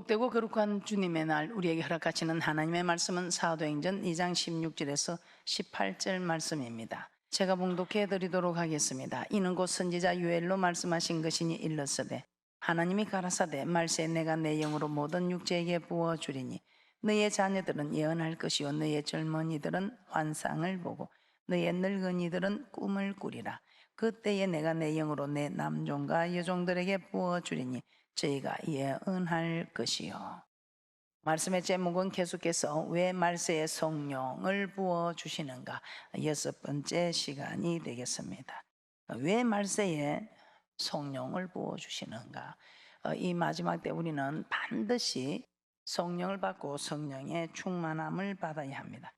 복되고 거룩한 주님의 날 우리에게 허락하시는 하나님의 말씀은 사도행전 2장 16절에서 18절 말씀입니다. 제가 봉독해 드리도록 하겠습니다. 이는 곧 선지자 요엘로 말씀하신 것이니 일렀으되 하나님이 가라사대 말세 내가 내 영으로 모든 육체에게 부어주리니 너의 자녀들은 예언할 것이요 너의 젊은이들은 환상을 보고 너의 늙은이들은 꿈을 꾸리라. 그때에 내가 내 영으로 내 남종과 여종들에게 부어주리니 저희가 예언할 것이요. 말씀의 제목은 계속해서 왜 말세에 성령을 부어주시는가, 6번째 시간이 되겠습니다. 왜 말세에 성령을 부어주시는가. 이 마지막 때 우리는 반드시 성령을 받고 성령의 충만함을 받아야 합니다.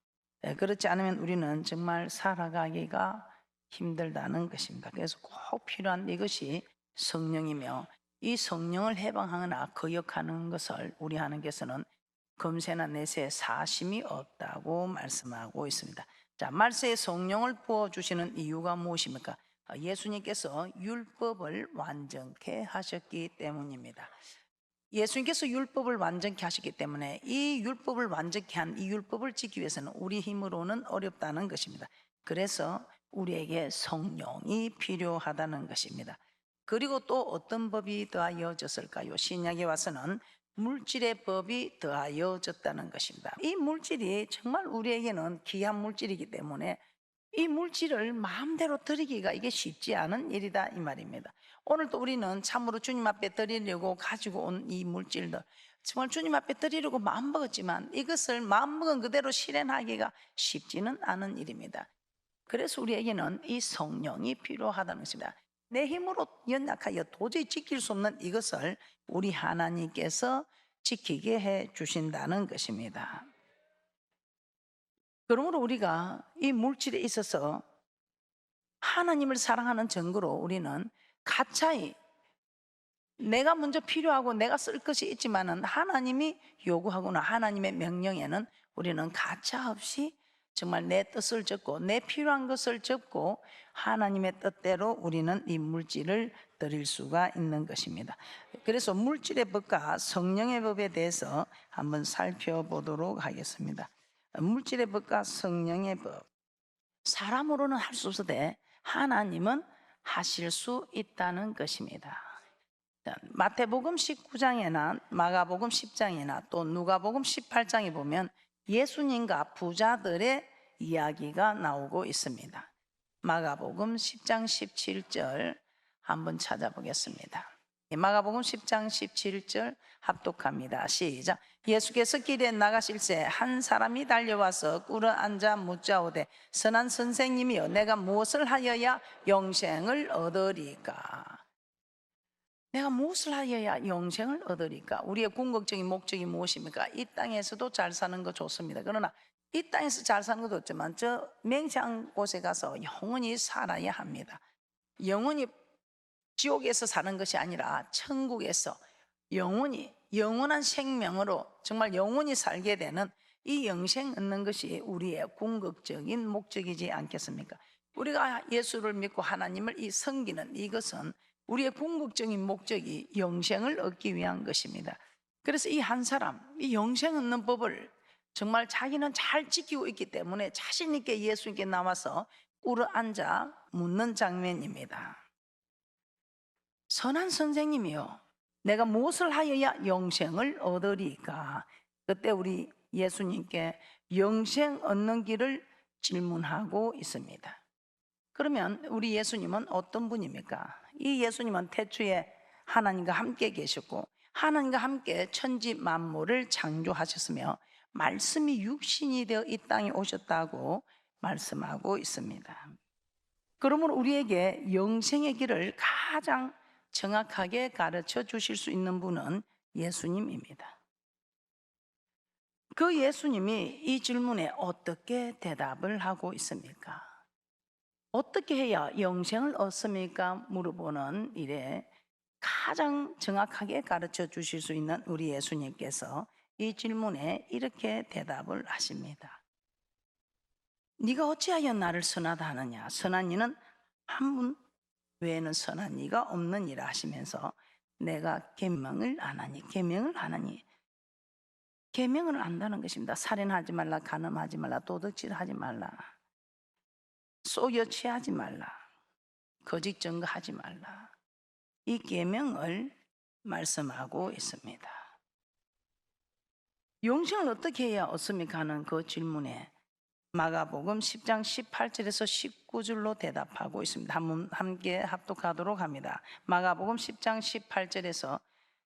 그렇지 않으면 우리는 정말 살아가기가 힘들다는 것입니다. 그래서 꼭 필요한 이것이 성령이며, 이 성령을 해방하거나 거역하는 것을 우리 하나님께서는 금세나 내세 사심이 없다고 말씀하고 있습니다. 자, 말세에 성령을 부어주시는 이유가 무엇입니까? 예수님께서 율법을 완전케 하셨기 때문입니다. 예수님께서 율법을 완전케 하셨기 때문에 이 율법을 완전케 한 이 율법을 지키기 위해서는 우리 힘으로는 어렵다는 것입니다. 그래서 우리에게 성령이 필요하다는 것입니다. 그리고 또 어떤 법이 더하여졌을까요? 신약에 와서는 물질의 법이 더하여졌다는 것입니다. 이 물질이 정말 우리에게는 귀한 물질이기 때문에 이 물질을 마음대로 드리기가 이게 쉽지 않은 일이다 이 말입니다. 오늘도 우리는 참으로 주님 앞에 드리려고 가지고 온 이 물질들, 정말 주님 앞에 드리려고 마음먹었지만 이것을 마음먹은 그대로 실현하기가 쉽지는 않은 일입니다. 그래서 우리에게는 이 성령이 필요하다는 것입니다. 내 힘으로 연약하여 도저히 지킬 수 없는 이것을 우리 하나님께서 지키게 해 주신다는 것입니다. 그러므로 우리가 이 물질에 있어서 하나님을 사랑하는 증거로 우리는 가차히 내가 먼저 필요하고 내가 쓸 것이 있지만은 하나님이 요구하거나 하나님의 명령에는 우리는 가차없이 정말 내 뜻을 접고 내 필요한 것을 접고 하나님의 뜻대로 우리는 이 물질을 드릴 수가 있는 것입니다. 그래서 물질의 법과 성령의 법에 대해서 한번 살펴보도록 하겠습니다. 물질의 법과 성령의 법, 사람으로는 할 수 없으되 하나님은 하실 수 있다는 것입니다. 마태복음 19장이나 마가복음 10장이나 또 누가복음 18장에 보면 예수님과 부자들의 이야기가 나오고 있습니다. 마가복음 10장 17절 한번 찾아보겠습니다. 마가복음 10장 17절 합독합니다. 시작. 예수께서 길에 나가실새 한 사람이 달려와서 꿇어 앉아 묻자오되 선한 선생님이여 내가 무엇을 하여야 영생을 얻으리까? 내가 무엇을 하여야 영생을 얻으리까? 우리의 궁극적인 목적이 무엇입니까? 이 땅에서도 잘 사는 거 좋습니다. 그러나 이 땅에서 잘 사는 것도 좋지만 저 맹세한 곳에 가서 영원히 살아야 합니다. 영원히 지옥에서 사는 것이 아니라 천국에서 영원히 영원한 생명으로 정말 영원히 살게 되는 이 영생 얻는 것이 우리의 궁극적인 목적이지 않겠습니까? 우리가 예수를 믿고 하나님을 섬기는 이것은 우리의 궁극적인 목적이 영생을 얻기 위한 것입니다. 그래서 이 한 사람, 이 영생 얻는 법을 정말 자기는 잘 지키고 있기 때문에 자신 있게 예수님께 나와서 꿇어 앉아 묻는 장면입니다. 선한 선생님이요 내가 무엇을 하여야 영생을 얻으리까? 그때 우리 예수님께 영생 얻는 길을 질문하고 있습니다. 그러면 우리 예수님은 어떤 분입니까? 이 예수님은 태초에 하나님과 함께 계셨고 하나님과 함께 천지 만물을 창조하셨으며 말씀이 육신이 되어 이 땅에 오셨다고 말씀하고 있습니다. 그러므로 우리에게 영생의 길을 가장 정확하게 가르쳐 주실 수 있는 분은 예수님입니다. 그 예수님이 이 질문에 어떻게 대답을 하고 있습니까? 어떻게 해야 영생을 얻습니까? 물어보는 일에 가장 정확하게 가르쳐 주실 수 있는 우리 예수님께서 이 질문에 이렇게 대답을 하십니다. 네가 어찌하여 나를 선하다 하느냐? 선한 이는 한 분 외에는 선한 이가 없느니라 하시면서 내가 계명을 안 하니 계명을 안다는 것입니다. 살인하지 말라, 간음하지 말라, 도둑질하지 말라, 속여 취하지 말라, 거짓 증거하지 말라. 이 계명을 말씀하고 있습니다. 영생을 어떻게 해야 얻습니까 하는 그 질문에 마가복음 10장 18절에서 19절로 대답하고 있습니다. 한번 함께 합독하도록 합니다. 마가복음 10장 18절에서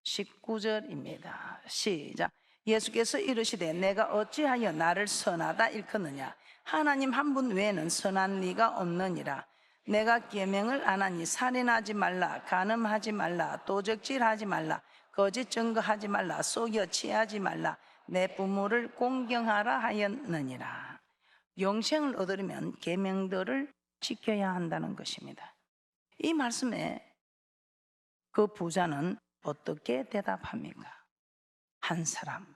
19절입니다. 시작. 예수께서 이르시되 내가 어찌하여 나를 선하다 일컫느냐. 하나님 한 분 외에는 선한 이가 없느니라. 내가 계명을 안 하니 살인하지 말라, 간음하지 말라, 도적질하지 말라, 거짓 증거하지 말라, 속여 취하지 말라, 내 부모를 공경하라 하였느니라. 영생을 얻으려면 계명들을 지켜야 한다는 것입니다. 이 말씀에 그 부자는 어떻게 대답합니까? 한 사람,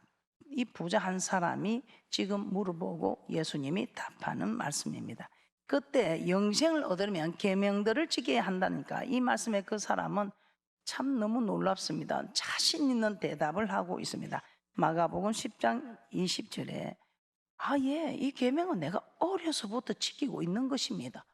이 부자 한 사람이 지금 물어보고 예수님이 답하는 말씀입니다. 그때 영생을 얻으려면 계명들을 지켜야 한다니까 이 말씀에 그 사람은 참 너무 놀랍습니다. 자신 있는 대답을 하고 있습니다. 마가복음 10장 20절에 예, 이 계명은 내가 어려서부터 지키고 있는 것입니다.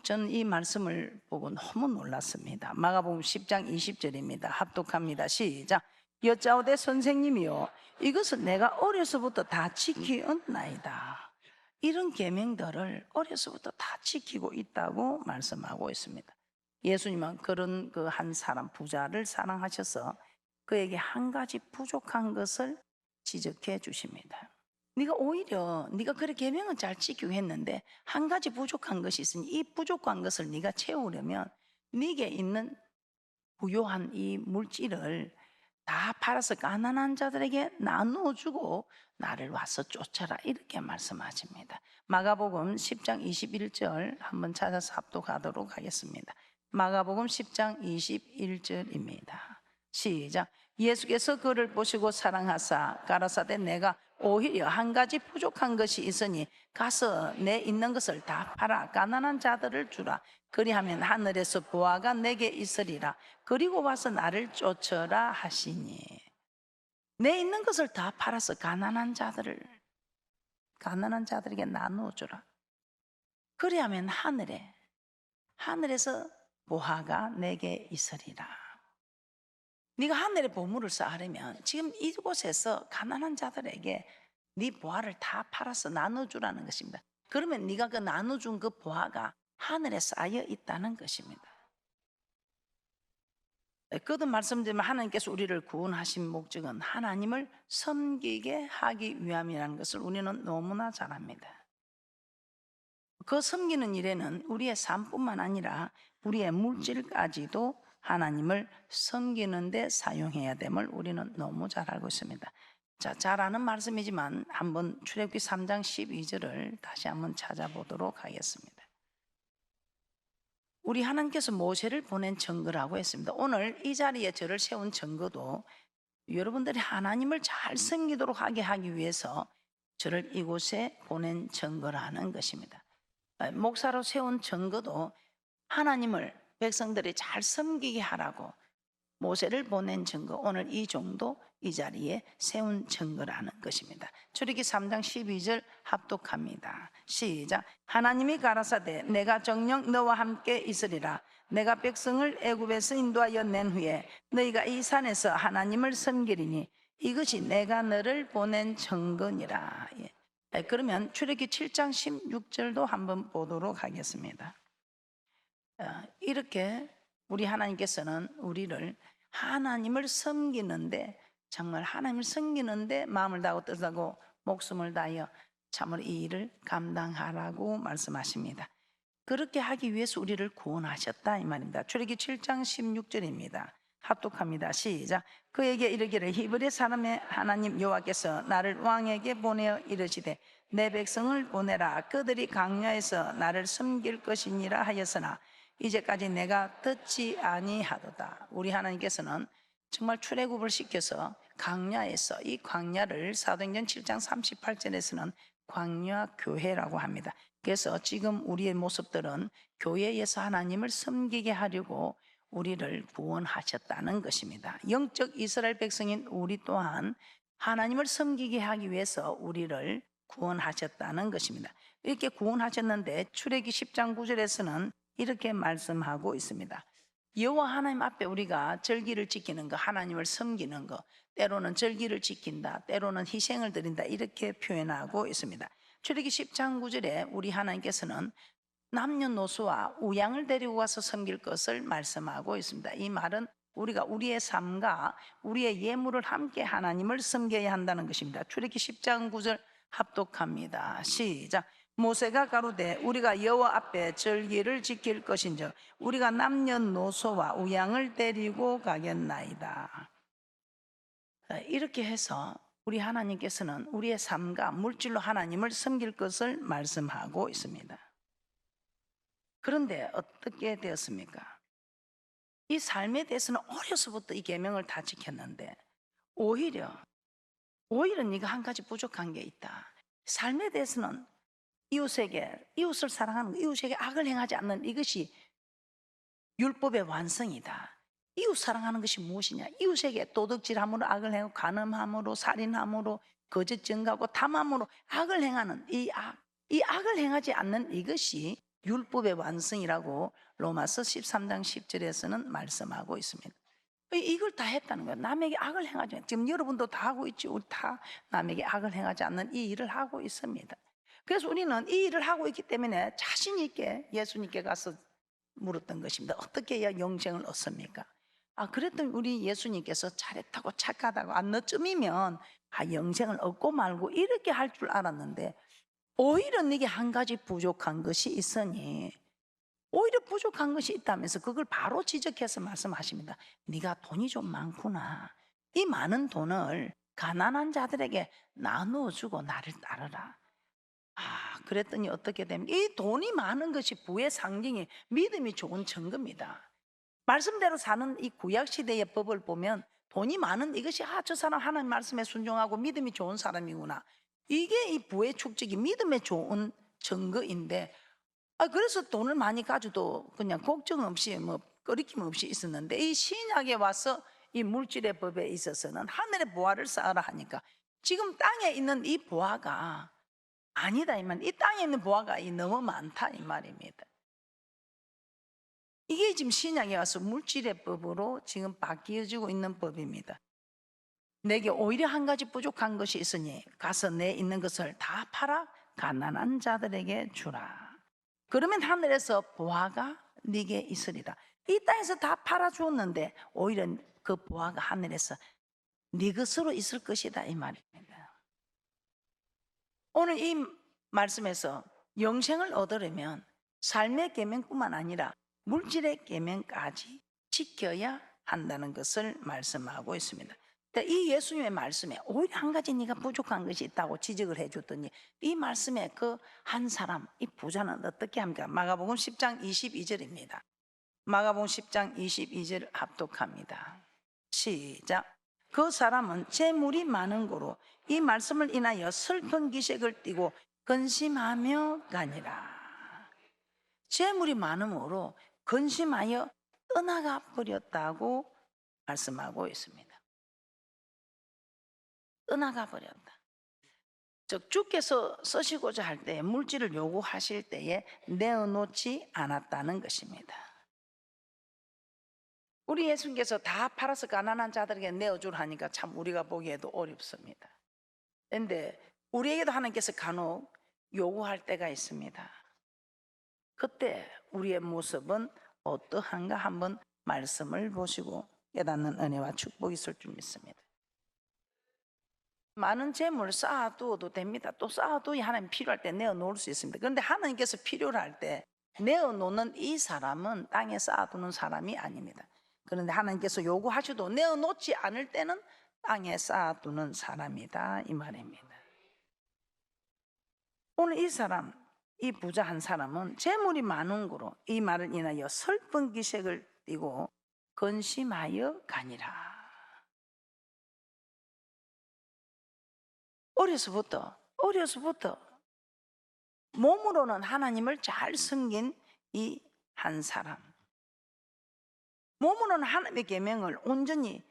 저는 이 말씀을 보고 너무 놀랐습니다. 마가복음 10장 20절입니다. 합독합니다. 시작. 여짜오되 선생님이요, 이것은 내가 어려서부터 다 지키었나이다. 이런 계명들을 어려서부터 다 지키고 있다고 말씀하고 있습니다. 예수님은 그런 그 한 사람 부자를 사랑하셔서 그에게 한 가지 부족한 것을 지적해 주십니다. 네가 오히려 네가 그래 계명은 잘 지키고 했는데 한 가지 부족한 것이 있으니 이 부족한 것을 네가 채우려면 네게 있는 부요한 이 물질을 다 팔아서 가난한 자들에게 나누어주고 나를 와서 쫓아라, 이렇게 말씀하십니다. 마가복음 10장 21절 한번 찾아서 합독하도록 하겠습니다. 마가복음 10장 21절입니다. 시작. 예수께서 그를 보시고 사랑하사 가라사대 내가 오히려 한 가지 부족한 것이 있으니 가서 내 있는 것을 다 팔아 가난한 자들을 주라. 그리하면 하늘에서 보화가 내게 있으리라. 그리고 와서 나를 쫓아라 하시니. 내 있는 것을 다 팔아서 가난한 자들에게 나누어 주라. 그리하면 하늘에서 보화가 내게 있으리라. 네가 하늘에 보물을 쌓으려면 지금 이곳에서 가난한 자들에게 네 보화를 다 팔아서 나눠주라는 것입니다. 그러면 네가 그 나눠준 그 보화가 하늘에 쌓여 있다는 것입니다. 거듭 말씀드리면 하나님께서 우리를 구원하신 목적은 하나님을 섬기게 하기 위함이라는 것을 우리는 너무나 잘 압니다. 그 섬기는 일에는 우리의 삶뿐만 아니라 우리의 물질까지도 하나님을 섬기는 데 사용해야 됨을 우리는 너무 잘 알고 있습니다. 자, 잘 아는 말씀이지만 한번 출애굽기 3장 12절을 다시 한번 찾아보도록 하겠습니다. 우리 하나님께서 모세를 보낸 증거라고 했습니다. 오늘 이 자리에 저를 세운 증거도 여러분들이 하나님을 잘 섬기도록 하기 위해서 저를 이곳에 보낸 증거라는 것입니다. 목사로 세운 증거도 하나님을 백성들이 잘 섬기게 하라고 모세를 보낸 증거, 오늘 이 정도 이 자리에 세운 증거라는 것입니다. 출애굽기 3장 12절 합독합니다. 시작. 하나님이 가라사대 내가 정녕 너와 함께 있으리라. 내가 백성을 애굽에서 인도하여 낸 후에 너희가 이 산에서 하나님을 섬기리니 이것이 내가 너를 보낸 증거니라. 그러면 출애굽기 7장 16절도 한번 보도록 하겠습니다. 이렇게 우리 하나님께서는 우리를 하나님을 섬기는데, 정말 하나님을 섬기는데 마음을 다하고 뜻을 다하고 목숨을 다하여 참으로 이 일을 감당하라고 말씀하십니다. 그렇게 하기 위해서 우리를 구원하셨다 이 말입니다. 출애굽기 7장 16절입니다. 합독합니다. 시작. 그에게 이르기를 히브리 사람의 하나님 여호와께서 나를 왕에게 보내어 이르시되 내 백성을 보내라. 그들이 광야에서 나를 섬길 것이니라 하였으나 이제까지 내가 듣지 아니하도다. 우리 하나님께서는 정말 출애굽을 시켜서 광야에서, 이 광야를 사도행전 7장 38절에서는 광야 교회라고 합니다. 그래서 지금 우리의 모습들은 교회에서 하나님을 섬기게 하려고 우리를 구원하셨다는 것입니다. 영적 이스라엘 백성인 우리 또한 하나님을 섬기게 하기 위해서 우리를 구원하셨다는 것입니다. 이렇게 구원하셨는데 출애기 10장 9절에서는 이렇게 말씀하고 있습니다. 여호와 하나님 앞에 우리가 절기를 지키는 거, 하나님을 섬기는 거, 때로는 절기를 지킨다, 때로는 희생을 드린다, 이렇게 표현하고 있습니다. 출애기 10장 9절에 우리 하나님께서는 남녀노소와 우양을 데리고 가서 섬길 것을 말씀하고 있습니다. 이 말은 우리가 우리의 삶과 우리의 예물을 함께 하나님을 섬겨야 한다는 것입니다. 출애기 10장 9절 합독합니다. 시작. 모세가 가로되 우리가 여호와 앞에 절기를 지킬 것인즉 우리가 남녀노소와 우양을 데리고 가겠나이다. 이렇게 해서 우리 하나님께서는 우리의 삶과 물질로 하나님을 섬길 것을 말씀하고 있습니다. 그런데 어떻게 되었습니까? 이 삶에 대해서는 어려서부터 이 계명을 다 지켰는데 오히려 네가 한 가지 부족한 게 있다. 삶에 대해서는 이웃을 사랑하는 거, 이웃에게 악을 행하지 않는 이것이 율법의 완성이다. 이웃 사랑하는 것이 무엇이냐? 이웃에게 도둑질함으로 악을 행하고 간음함으로 살인함으로 거짓 증거하고 탐함으로 악을 행하는 이 악을 행하지 않는 이것이 율법의 완성이라고 로마서 13장 10절에서는 말씀하고 있습니다. 이걸 다 했다는 거예요. 남에게 악을 행하지 않는, 지금 여러분도 다 하고 있지. 우리 다 남에게 악을 행하지 않는 이 일을 하고 있습니다. 그래서 우리는 이 일을 하고 있기 때문에 자신 있게 예수님께 가서 물었던 것입니다. 어떻게 해야 영생을 얻습니까? 그랬더니 우리 예수님께서 잘했다고 착하다고 너쯤이면 영생을 얻고 말고 이렇게 할 줄 알았는데 오히려 네게 한 가지 부족한 것이 있으니, 오히려 부족한 것이 있다면서 그걸 바로 지적해서 말씀하십니다. 네가 돈이 좀 많구나. 이 많은 돈을 가난한 자들에게 나누어주고 나를 따르라. 그랬더니 어떻게 됩니까? 이 돈이 많은 것이 부의 상징이 믿음이 좋은 증거입니다. 말씀대로 사는 이 구약시대의 법을 보면 돈이 많은 이것이 저 사람 하나님 말씀에 순종하고 믿음이 좋은 사람이구나. 이게 이 부의 축적이 믿음에 좋은 증거인데 그래서 돈을 많이 가져도 그냥 걱정 없이 꺼리낌 없이 있었는데 이 신약에 와서 이 물질의 법에 있어서는 하늘의 보화를 쌓으라 하니까 지금 땅에 있는 이 보화가 아니다 이 말. 이 땅에 있는 보화가 너무 많다 이 말입니다. 이게 지금 신약에 와서 물질의 법으로 지금 바뀌어지고 있는 법입니다. 내게 오히려 한 가지 부족한 것이 있으니 가서 내 있는 것을 다 팔아 가난한 자들에게 주라. 그러면 하늘에서 보화가 네게 있으리라. 이 땅에서 다 팔아 주었는데 오히려 그 보화가 하늘에서 네 것으로 있을 것이다 이 말입니다. 오늘 이 말씀에서 영생을 얻으려면 삶의 계명뿐만 아니라 물질의 계명까지 지켜야 한다는 것을 말씀하고 있습니다. 이 예수님의 말씀에 오히려 한 가지 네가 부족한 것이 있다고 지적을 해줬더니 이 말씀에 그 한 사람, 이 부자는 어떻게 합니까? 마가복음 10장 22절입니다. 마가복음 10장 22절 합독합니다. 시작. 그 사람은 재물이 많은 고로 이 말씀을 인하여 슬픈 기색을 띠고 근심하며 가니라. 재물이 많음으로 근심하여 떠나가 버렸다고 말씀하고 있습니다. 떠나가 버렸다. 즉 주께서 쓰시고자 할 때 물질을 요구하실 때에 내어놓지 않았다는 것입니다. 우리 예수님께서 다 팔아서 가난한 자들에게 내어주라 하니까 참 우리가 보기에도 어렵습니다. 그런데 우리에게도 하나님께서 간혹 요구할 때가 있습니다. 그때 우리의 모습은 어떠한가 한번 말씀을 보시고 깨닫는 은혜와 축복이 있을 줄 믿습니다. 많은 재물 쌓아두어도 됩니다. 또 쌓아두어야 하나님 필요할 때 내어놓을 수 있습니다. 그런데 하나님께서 필요로 할 때 내어놓는 이 사람은 땅에 쌓아두는 사람이 아닙니다. 그런데 하나님께서 요구하셔도 내어놓지 않을 때는 땅에 쌓아두는 사람이다 이 말입니다. 오늘 이 사람, 이 부자 한 사람은 재물이 많은 거로 이 말을 인하여 슬픈 기색을 띠고 근심하여 가니라. 어려서부터 몸으로는 하나님을 잘 섬긴 이 한 사람, 몸으로는 하나님의 계명을 온전히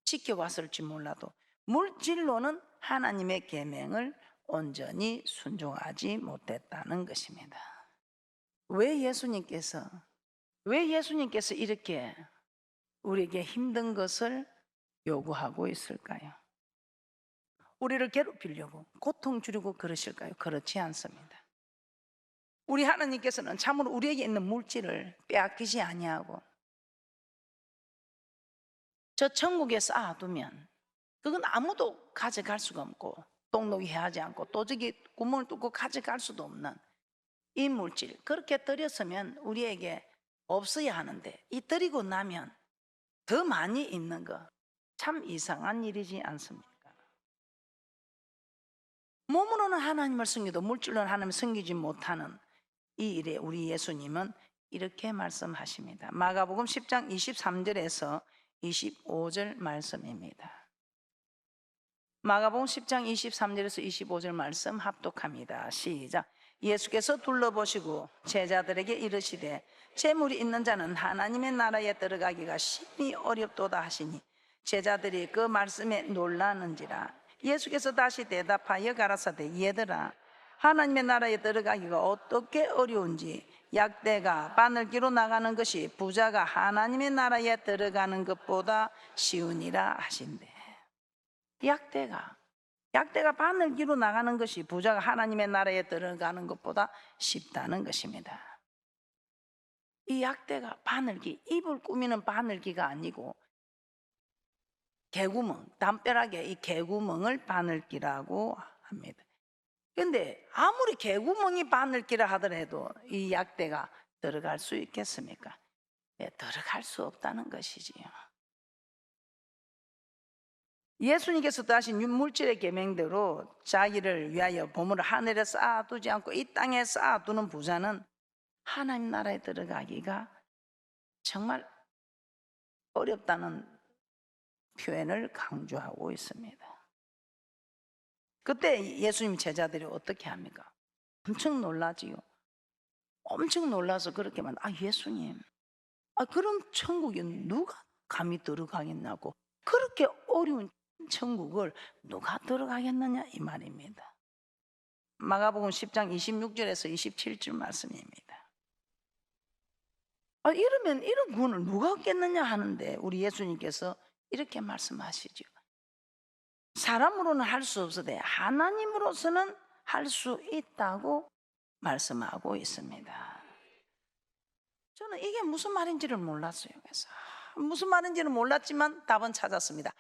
지켜왔을지 몰라도 물질로는 하나님의 계명을 온전히 순종하지 못했다는 것입니다. 왜 예수님께서 이렇게 우리에게 힘든 것을 요구하고 있을까요? 우리를 괴롭히려고, 고통 주려고 그러실까요? 그렇지 않습니다. 우리 하나님께서는 참으로 우리에게 있는 물질을 빼앗기지 아니하고 저 천국에 쌓아두면 그건 아무도 가져갈 수가 없고, 똑똑히 해하지 않고 도저히 구멍을 뚫고 가져갈 수도 없는 이 물질, 그렇게 들였으면 우리에게 없어야 하는데, 이 들이고 나면 더 많이 있는 거 참 이상한 일이지 않습니까? 몸으로는 하나님을 섬기도 물질로는 하나님을 섬기지 못하는 이 일에 우리 예수님은 이렇게 말씀하십니다. 마가복음 10장 23절에서 25절 말씀입니다. 마가복음 10장 23절에서 25절 말씀 합독합니다. 시작. 예수께서 둘러보시고 제자들에게 이르시되 재물이 있는 자는 하나님의 나라에 들어가기가 심히 어렵도다 하시니 제자들이 그 말씀에 놀라는지라. 예수께서 다시 대답하여 가라사대 얘들아, 하나님의 나라에 들어가기가 어떻게 어려운지 약대가 바늘기로 나가는 것이 부자가 하나님의 나라에 들어가는 것보다 쉬우니라 하신대. 약대가 바늘기로 나가는 것이 부자가 하나님의 나라에 들어가는 것보다 쉽다는 것입니다. 이 약대가 바늘기, 입을 꾸미는 바늘기가 아니고 개구멍, 담벼락에 이 개구멍을 바늘기라고 합니다. 그런데 아무리 개구멍이 바늘기라 하더라도 이 약대가 들어갈 수 있겠습니까? 들어갈 수 없다는 것이지요. 예수님께서도 하신 물질의 계명대로 자기를 위하여 보물을 하늘에 쌓아두지 않고 이 땅에 쌓아두는 부자는 하나님 나라에 들어가기가 정말 어렵다는 표현을 강조하고 있습니다. 그때 예수님 제자들이 어떻게 합니까? 엄청 놀라지요. 엄청 놀라서 그렇게 말, 예수님, 그럼 천국에 누가 감히 들어가겠냐고, 그렇게 어려운 천국을 누가 들어가겠느냐 이 말입니다. 마가복음 10장 26절에서 27절 말씀입니다. 이러면 이런 구원을 누가 얻겠느냐 하는데 우리 예수님께서 이렇게 말씀하시죠. 사람으로는 할 수 없으되 하나님으로서는 할 수 있다고 말씀하고 있습니다. 저는 이게 무슨 말인지를 몰랐어요. 그래서 무슨 말인지는 몰랐지만 답은 찾았습니다.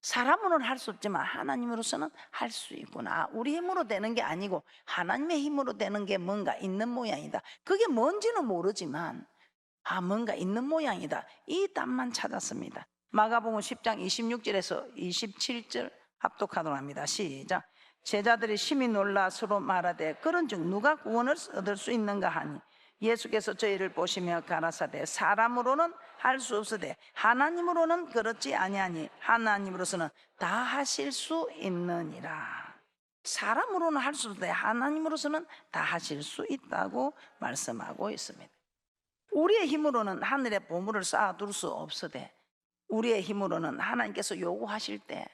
사람으로는 할 수 없지만 하나님으로서는 할 수 있구나. 우리 힘으로 되는 게 아니고 하나님의 힘으로 되는 게 뭔가 있는 모양이다. 그게 뭔지는 모르지만 뭔가 있는 모양이다. 이 답만 찾았습니다. 마가복음 10장 26절에서 27절 합독하도록 합니다. 시작. 제자들이 심히 놀라 서로 말하되 그런즉 누가 구원을 얻을 수 있는가 하니 예수께서 저희를 보시며 가라사대 사람으로는 할 수 없으되 하나님으로는 그렇지 아니하니 하나님으로서는 다 하실 수 있느니라. 사람으로는 할 수 없으되 하나님으로서는 다 하실 수 있다고 말씀하고 있습니다. 우리의 힘으로는 하늘에 보물을 쌓아둘 수 없으되 우리의 힘으로는 하나님께서 요구하실 때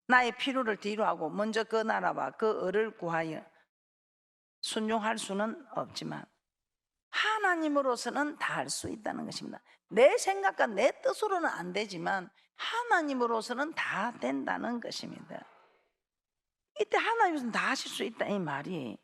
나의 필요를 뒤로하고 먼저 그 나라와 그 을을 구하여 순종할 수는 없지만 하나님으로서는 다 할 수 있다는 것입니다. 내 생각과 내 뜻으로는 안 되지만 하나님으로서는 다 된다는 것입니다. 이때 하나님으로서는 다 하실 수 있다 이 말이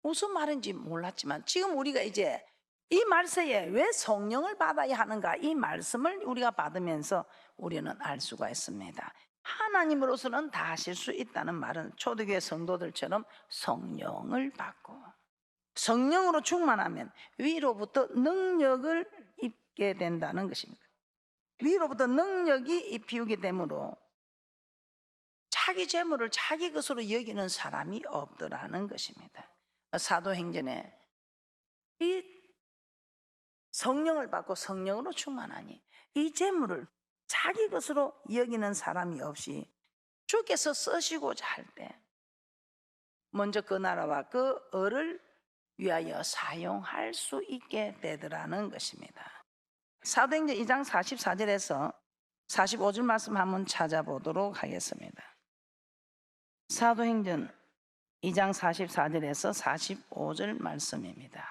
무슨 말인지 몰랐지만 지금 우리가 이제 이 말세에 왜 성령을 받아야 하는가 이 말씀을 우리가 받으면서 우리는 알 수가 있습니다. 하나님으로서는 다 하실 수 있다는 말은 초대교회 성도들처럼 성령을 받고 성령으로 충만하면 위로부터 능력을 입게 된다는 것입니다. 위로부터 능력이 입히우게 되므로 자기 재물을 자기 것으로 여기는 사람이 없더라는 것입니다. 사도행전에 이 성령을 받고 성령으로 충만하니 이 재물을 자기 것으로 여기는 사람이 없이 주께서 쓰시고자 할 때 먼저 그 나라와 그 을을 위하여 사용할 수 있게 되더라는 것입니다. 사도행전 2장 44절에서 45절 말씀 한번 찾아보도록 하겠습니다. 사도행전 2장 44절에서 45절 말씀입니다.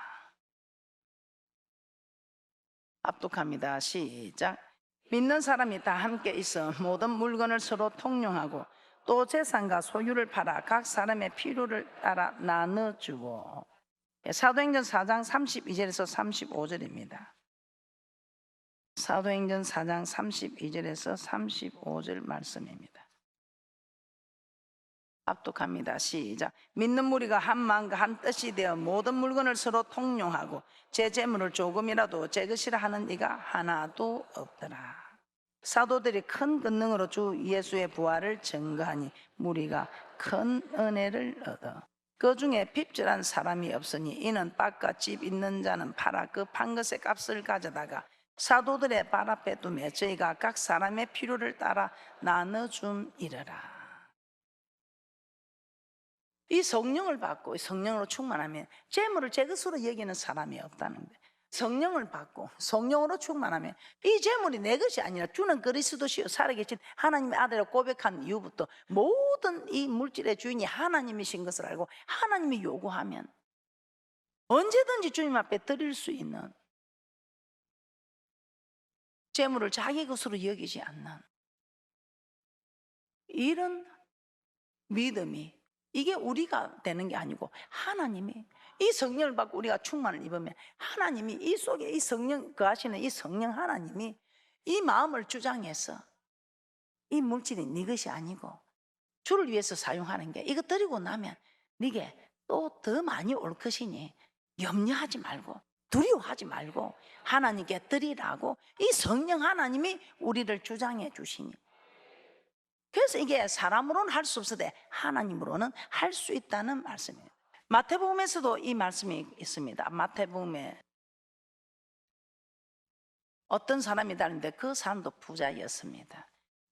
압독합니다. 시작. 믿는 사람이 다 함께 있어 모든 물건을 서로 통용하고 또 재산과 소유를 팔아 각 사람의 필요를 따라 나눠주고. 사도행전 4장 32절에서 35절입니다. 사도행전 4장 32절에서 35절 말씀입니다. 압독합니다. 시작. 믿는 무리가 한 마음과 한 뜻이 되어 모든 물건을 서로 통용하고 제 재물을 조금이라도 제 것이라 하는 이가 하나도 없더라. 사도들이 큰 권능으로 주 예수의 부활을 증거하니 무리가 큰 은혜를 얻어 그 중에 핍절한 사람이 없으니 이는 밭과 집 있는 자는 팔아 그 판 것의 값을 가져다가 사도들의 발 앞에 두매 저희가 각 사람의 필요를 따라 나눠줌이러라. 이 성령을 받고 성령으로 충만하면 재물을 제 것으로 여기는 사람이 없다는 거예요. 성령을 받고 성령으로 충만하면 이 재물이 내 것이 아니라 주는 그리스도시요 살아계신 하나님의 아들을 고백한 이후부터 모든 이 물질의 주인이 하나님이신 것을 알고 하나님이 요구하면 언제든지 주님 앞에 드릴 수 있는, 재물을 자기 것으로 여기지 않는 이런 믿음이, 이게 우리가 되는 게 아니고 하나님이, 이 성령을 받고 우리가 충만을 입으면 하나님이 이 속에 이 성령 거하시는 이 성령 하나님이 이 마음을 주장해서 이 물질이 네 것이 아니고 주를 위해서 사용하는 게, 이거 드리고 나면 네게 또 더 많이 올 것이니 염려하지 말고 두려워하지 말고 하나님께 드리라고 이 성령 하나님이 우리를 주장해 주시니, 그래서 이게 사람으로는 할 수 없어도 하나님으로는 할 수 있다는 말씀이에요. 마태복음에서도 이 말씀이 있습니다. 마태복음에 어떤 사람이 달리는데 그 사람도 부자였습니다.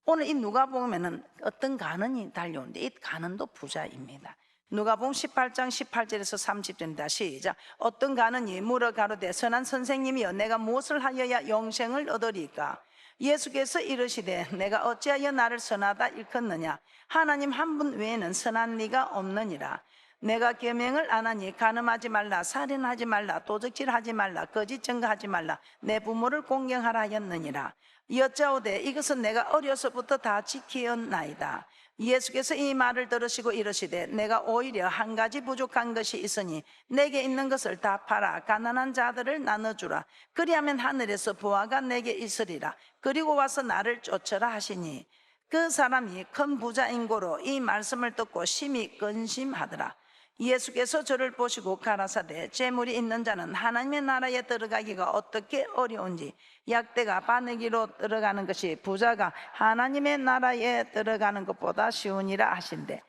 오늘 이 누가복음에는 어떤 가난이 달려오는데 이 가난도 부자입니다. 누가복음 18장 18절에서 30절입니다. 시작. 어떤 가난이 물어 가로되 선한 선생님이여 내가 무엇을 하여야 영생을 얻으리까? 예수께서 이르시되 내가 어찌하여 나를 선하다 일컫느냐? 하나님 한 분 외에는 선한 이가 없느니라. 내가 계명을 안 하니 간음하지 말라, 살인하지 말라, 도적질하지 말라, 거짓 증거하지 말라, 내 부모를 공경하라 하였느니라. 여짜오되 이것은 내가 어려서부터 다 지키었나이다. 예수께서 이 말을 들으시고 이르시되 내가 오히려 한 가지 부족한 것이 있으니 내게 있는 것을 다 팔아 가난한 자들을 나눠주라. 그리하면 하늘에서 보화가 내게 있으리라. 그리고 와서 나를 쫓으라 하시니 그 사람이 큰 부자인고로 이 말씀을 듣고 심히 근심하더라. 예수께서 저를 보시고 가라사대 재물이 있는 자는 하나님의 나라에 들어가기가 어떻게 어려운지 약대가 바늘기로 들어가는 것이 부자가 하나님의 나라에 들어가는 것보다 쉬우니라 하신대.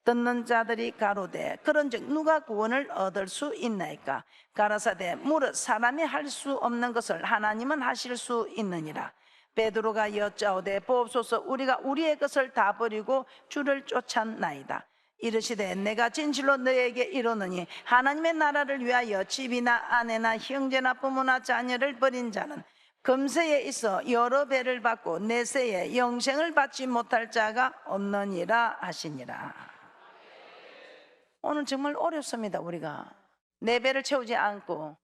듣는 자들이 가로되 그런즉 누가 구원을 얻을 수 있나이까? 가라사대 무릇 사람이 할 수 없는 것을 하나님은 하실 수 있느니라. 베드로가 여짜오되 보옵소서 우리가 우리의 것을 다 버리고 주를 쫓았나이다. 이르시되 내가 진실로 너에게 이르노니 하나님의 나라를 위하여 집이나 아내나 형제나 부모나 자녀를 버린 자는 금세에 있어 여러 배를 받고 내세에 영생을 받지 못할 자가 없느니라 하시니라. 오늘 정말 어렵습니다. 우리가 네 배를 채우지 않고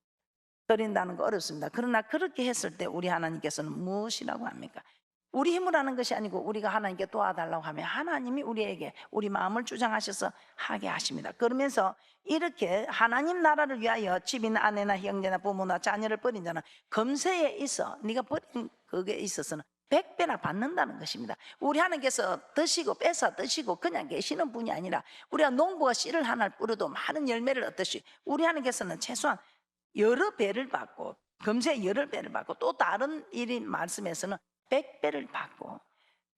드린다는 거 어렵습니다. 그러나 그렇게 했을 때 우리 하나님께서는 무엇이라고 합니까? 우리 힘으로 하는 것이 아니고 우리가 하나님께 도와달라고 하면 하나님이 우리에게 우리 마음을 주장하셔서 하게 하십니다. 그러면서 이렇게 하나님 나라를 위하여 집이나 아내나 형제나 부모나 자녀를 버린 자는 금세에 있어 네가 버린 그게 있어서는 100배나 받는다는 것입니다. 우리 하나님께서 드시고 뺏어 드시고 그냥 계시는 분이 아니라 우리가 농부가 씨를 하나를 뿌려도 많은 열매를 얻듯이 우리 하나님께서는 최소한 여러 배를 받고 금세 여러 배를 받고 또 다른 일인 말씀에서는 100배를 받고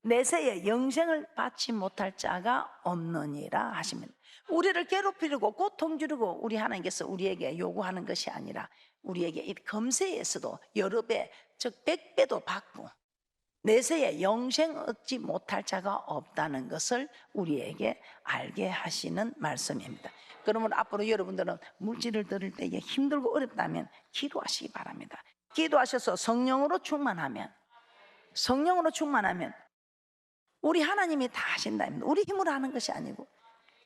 내세에 영생을 받지 못할 자가 없느니라 하십니다. 우리를 괴롭히려고 고통 주려고 우리 하나님께서 우리에게 요구하는 것이 아니라 우리에게 이 금세에서도 여러 배, 즉 100배도 받고 내세에 영생 얻지 못할 자가 없다는 것을 우리에게 알게 하시는 말씀입니다. 그러면 앞으로 여러분들은 물질을 드릴 때에 힘들고 어렵다면 기도하시기 바랍니다. 기도하셔서 성령으로 충만하면 성령으로 충만하면 우리 하나님이 다 하신다. 우리 힘으로 하는 것이 아니고.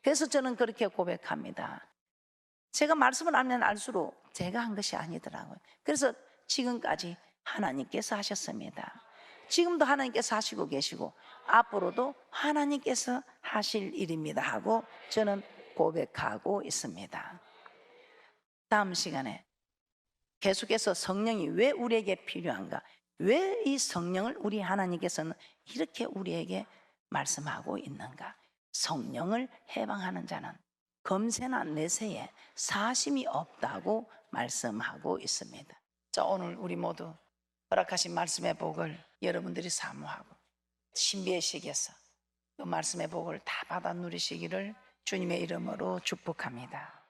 그래서 저는 그렇게 고백합니다. 제가 말씀을 알면 알수록 제가 한 것이 아니더라고요. 그래서 지금까지 하나님께서 하셨습니다. 지금도 하나님께서 하시고 계시고 앞으로도 하나님께서 하실 일입니다 하고 저는 고백하고 있습니다. 다음 시간에 계속해서 성령이 왜 우리에게 필요한가, 왜 이 성령을 우리 하나님께서는 이렇게 우리에게 말씀하고 있는가. 성령을 해방하는 자는 검새나 내새에 사심이 없다고 말씀하고 있습니다. 자, 오늘 우리 모두 허락하신 말씀의 복을 여러분들이 사모하고 신비의 시기에서 그 말씀의 복을 다 받아 누리시기를 주님의 이름으로 축복합니다.